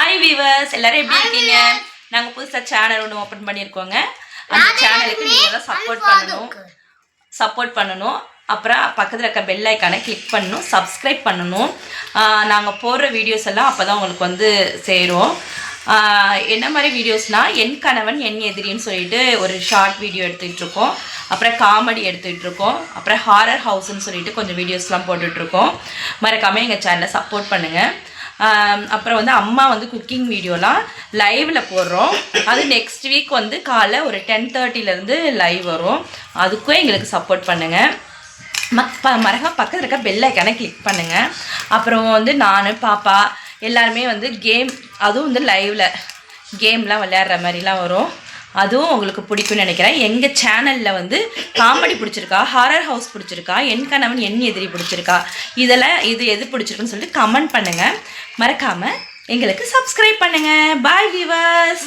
Hi viewers, எல்லாரும் எப்படி இருக்கீங்க? நாங்கள் புதுசாக சேனல் ஒன்று ஓப்பன் பண்ணியிருக்கோங்க. அந்த சேனலுக்கு நீங்கள் தான் சப்போர்ட் பண்ணணும். அப்புறம் பக்கத்தில் இருக்க பெல் ஐக்கானை கிளிக் பண்ணணும், சப்ஸ்கிரைப் பண்ணணும். நாங்கள் போடுற வீடியோஸ் எல்லாம் அப்போ தான் உங்களுக்கு வந்து சேரும். என்ன மாதிரி வீடியோஸ்னால், என் கணவன் என் எதிரின்னு சொல்லிட்டு ஒரு ஷார்ட் வீடியோ எடுத்துகிட்ருக்கோம். அப்புறம் காமெடி எடுத்துகிட்ருக்கோம். அப்புறம் ஹாரர் ஹவுஸ்ன்னு சொல்லிட்டு கொஞ்சம் வீடியோஸ்லாம் போட்டுட்ருக்கோம். மறக்காமல் எங்கள் சேனலை சப்போர்ட் பண்ணுங்கள். அப்புறம் வந்து அம்மா வந்து குக்கிங் வீடியோலாம் லைவில் போடுறோம். அது நெக்ஸ்ட் வீக் வந்து காலைல ஒரு 10:30 லைவ் வரும். அதுக்கும் எங்களுக்கு சப்போர்ட் பண்ணுங்கள். மறக்காம பக்கத்தில் இருக்க பெல் ஐக்கானை கிளிக் பண்ணுங்கள். அப்புறம் வந்து நான் பாப்பா எல்லாருமே வந்து கேம், அதுவும் வந்து லைவில் கேம்லாம் விளையாடுற மாதிரிலாம் வரும். அதுவும் உங்களுக்கு பிடிக்கும்னு நினைக்கிறேன். எங்கள் சேனலில் வந்து காமெடி பிடிச்சிருக்கா, ஹாரர் ஹவுஸ் பிடிச்சிருக்கா, என் கணவன் என் எதிரி பிடிச்சிருக்கா, இது எது பிடிச்சிருக்குன்னு சொல்லிட்டு கமெண்ட் பண்ணுங்கள். மறக்காமல் எங்களுக்கு சப்ஸ்கிரைப் பண்ணுங்கள். Bye viewers.